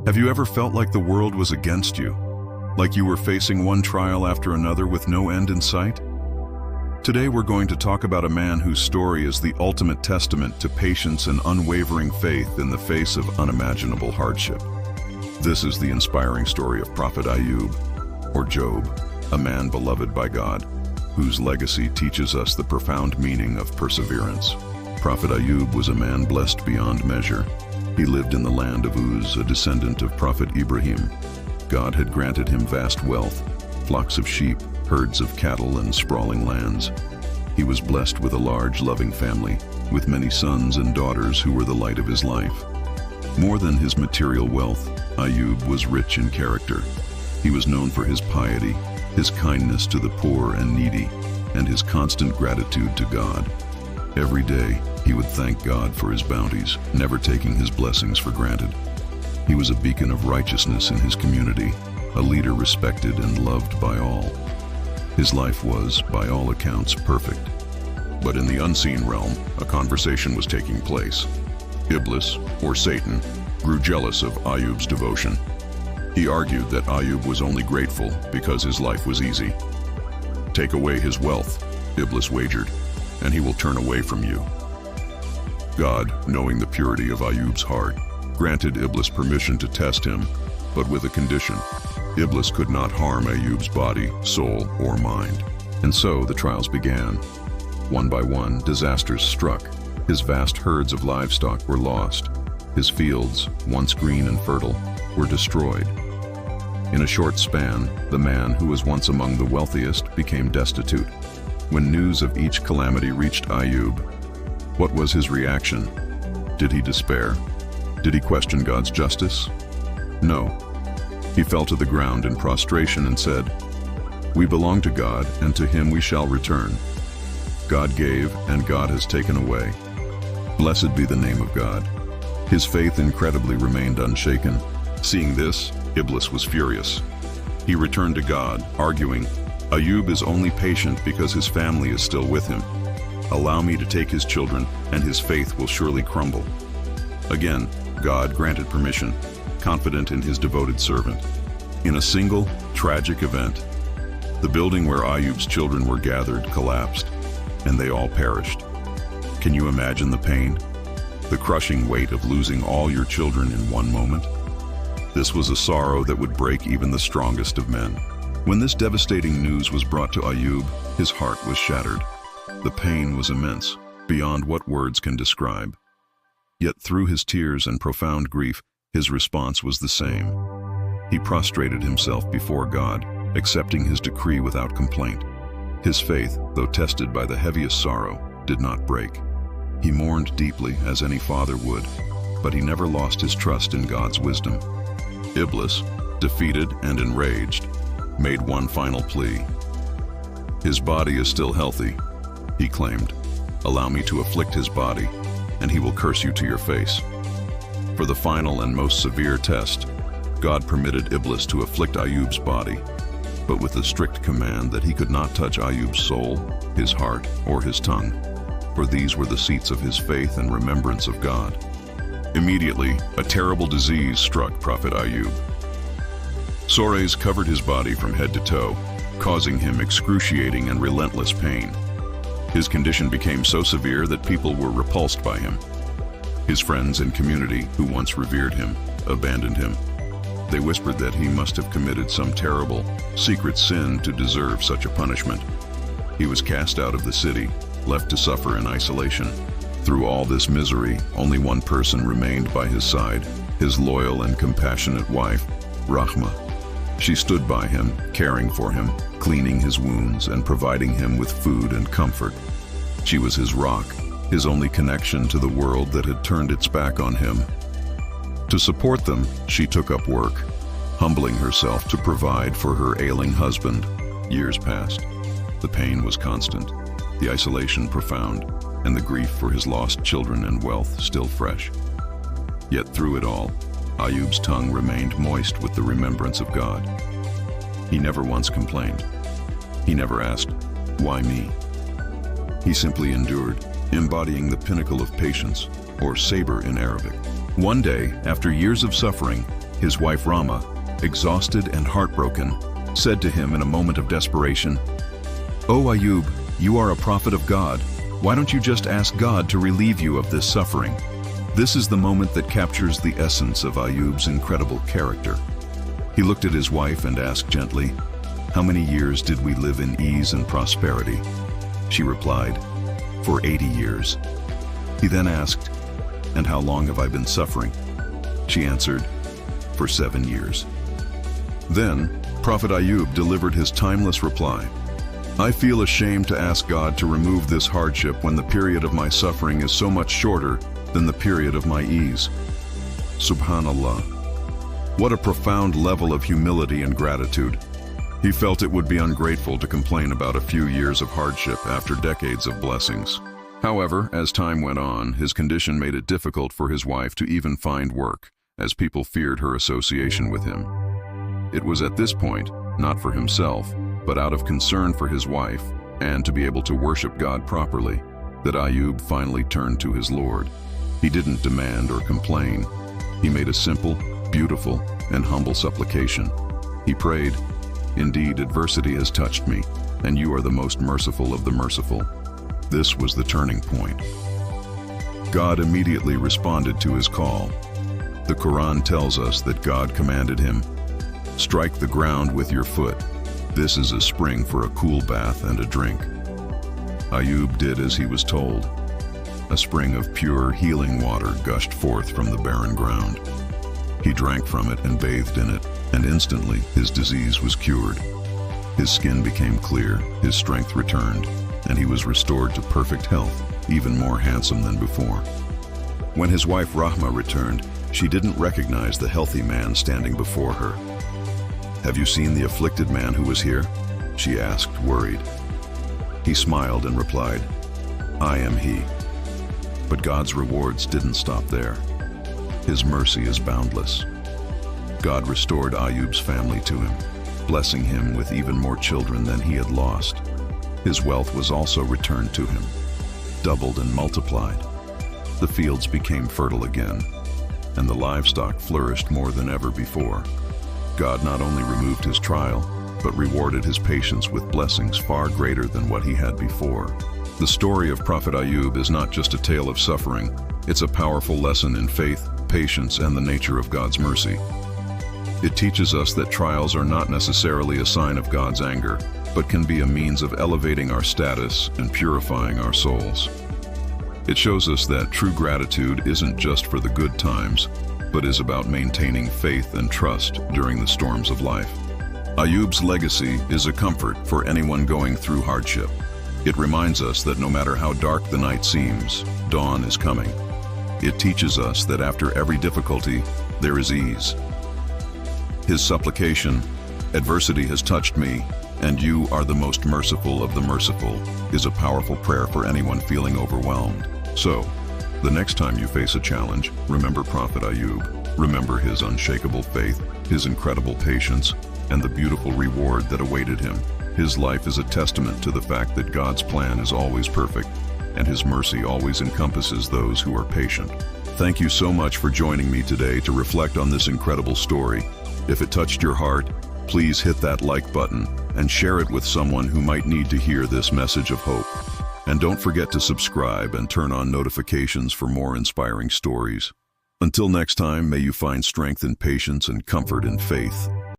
Have you ever felt like the world was against you? Like you were facing one trial after another with no end in sight? Today we're going to talk about a man whose story is the ultimate testament to patience and unwavering faith in the face of unimaginable hardship. This is the inspiring story of Prophet Ayyub, or Job, a man beloved by God, whose legacy teaches us the profound meaning of perseverance. Prophet Ayyub was a man blessed beyond measure. He lived in the land of Uz, a descendant of Prophet Ibrahim. God had granted him vast wealth, flocks of sheep, herds of cattle, and sprawling lands. He was blessed with a large, loving family, with many sons and daughters who were the light of his life. More than his material wealth, Ayyub was rich in character. He was known for his piety, his kindness to the poor and needy, and his constant gratitude to God. Every day, he would thank God for his bounties, never taking his blessings for granted. He was a beacon of righteousness in his community, a leader respected and loved by all. His life was, by all accounts, perfect. But in the unseen realm, a conversation was taking place. Iblis, or Satan, grew jealous of Ayyub's devotion. He argued that Ayyub was only grateful because his life was easy. "Take away his wealth," Iblis wagered, "and he will turn away from you." God, knowing the purity of Ayyub's heart, granted Iblis permission to test him, but with a condition. Iblis could not harm Ayyub's body, soul, or mind. And so the trials began. One by one, disasters struck. His vast herds of livestock were lost. His fields, once green and fertile, were destroyed. In a short span, the man who was once among the wealthiest became destitute. When news of each calamity reached Ayyub, what was his reaction? Did he despair? Did he question God's justice? No. He fell to the ground in prostration and said, "We belong to God, and to Him we shall return. God gave, and God has taken away. Blessed be the name of God." His faith incredibly remained unshaken. Seeing this, Iblis was furious. He returned to God, arguing, "Ayyub is only patient because his family is still with him. Allow me to take his children, and his faith will surely crumble." Again, God granted permission, confident in his devoted servant. In a single, tragic event, the building where Ayyub's children were gathered collapsed, and they all perished. Can you imagine the pain? The crushing weight of losing all your children in one moment? This was a sorrow that would break even the strongest of men. When this devastating news was brought to Ayyub, his heart was shattered. The pain was immense, beyond what words can describe. Yet through his tears and profound grief, his response was the same. He prostrated himself before God, accepting his decree without complaint. His faith, though tested by the heaviest sorrow, did not break. He mourned deeply, as any father would, but he never lost his trust in God's wisdom. Iblis, defeated and enraged, made one final plea. "His body is still healthy," he claimed. "Allow me to afflict his body, and he will curse you to your face." For the final and most severe test, God permitted Iblis to afflict Ayyub's body, but with the strict command that he could not touch Ayyub's soul, his heart, or his tongue, for these were the seats of his faith and remembrance of God. Immediately, a terrible disease struck Prophet Ayyub. Sores covered his body from head to toe, causing him excruciating and relentless pain. His condition became so severe that people were repulsed by him. His friends and community, who once revered him, abandoned him. They whispered that he must have committed some terrible, secret sin to deserve such a punishment. He was cast out of the city, left to suffer in isolation. Through all this misery, only one person remained by his side, his loyal and compassionate wife, Rahima. She stood by him, caring for him, cleaning his wounds, and providing him with food and comfort. She was his rock, his only connection to the world that had turned its back on him. To support them, she took up work, humbling herself to provide for her ailing husband. Years passed. The pain was constant, the isolation profound, and the grief for his lost children and wealth still fresh. Yet through it all, Ayyub's tongue remained moist with the remembrance of God. He never once complained. He never asked, "Why me?" He simply endured, embodying the pinnacle of patience, or Sabr in Arabic. One day, after years of suffering, His wife Rahima, exhausted and heartbroken, said to him in a moment of desperation, "O Ayyub, you are a prophet of God. Why don't you just ask God to relieve you of this suffering?" This is the moment that captures the essence of Ayyub's incredible character. He looked at his wife and asked gently, "How many years did we live in ease and prosperity?" She replied, "For 80 years. He then asked, "And how long have I been suffering?" She answered, "For 7 years. Then, Prophet Ayyub delivered his timeless reply, "I feel ashamed to ask God to remove this hardship when the period of my suffering is so much shorter than the period of my ease." Subhanallah. What a profound level of humility and gratitude. He felt it would be ungrateful to complain about a few years of hardship after decades of blessings. However, as time went on, his condition made it difficult for his wife to even find work, as people feared her association with him. It was at this point, not for himself, but out of concern for his wife, and to be able to worship God properly, that Ayyub finally turned to his Lord. He didn't demand or complain. He made a simple, beautiful, and humble supplication. He prayed, "Indeed, adversity has touched me, and you are the most merciful of the merciful." This was the turning point. God immediately responded to his call. The Quran tells us that God commanded him, "Strike the ground with your foot. This is a spring for a cool bath and a drink." Ayyub did as he was told. A spring of pure, healing water gushed forth from the barren ground. He drank from it and bathed in it, and instantly his disease was cured. His skin became clear, his strength returned, and he was restored to perfect health, even more handsome than before. When his wife Rahima returned, she didn't recognize the healthy man standing before her. "Have you seen the afflicted man who was here?" she asked, worried. He smiled and replied, "I am he." But God's rewards didn't stop there. His mercy is boundless. God restored Ayyub's family to him, blessing him with even more children than he had lost. His wealth was also returned to him, doubled and multiplied. The fields became fertile again, and the livestock flourished more than ever before. God not only removed his trial, but rewarded his patience with blessings far greater than what he had before. The story of Prophet Ayyub is not just a tale of suffering, it's a powerful lesson in faith, patience, and the nature of God's mercy. It teaches us that trials are not necessarily a sign of God's anger, but can be a means of elevating our status and purifying our souls. It shows us that true gratitude isn't just for the good times, but is about maintaining faith and trust during the storms of life. Ayyub's legacy is a comfort for anyone going through hardship. It reminds us that no matter how dark the night seems, dawn is coming. It teaches us that after every difficulty, there is ease. His supplication, "Adversity has touched me, and you are the most merciful of the merciful," is a powerful prayer for anyone feeling overwhelmed. So, the next time you face a challenge, remember Prophet Ayyub. Remember his unshakable faith, his incredible patience, and the beautiful reward that awaited him. His life is a testament to the fact that God's plan is always perfect, and his mercy always encompasses those who are patient. Thank you so much for joining me today to reflect on this incredible story. If it touched your heart, please hit that like button and share it with someone who might need to hear this message of hope. And don't forget to subscribe and turn on notifications for more inspiring stories. Until next time, may you find strength in patience and comfort in faith.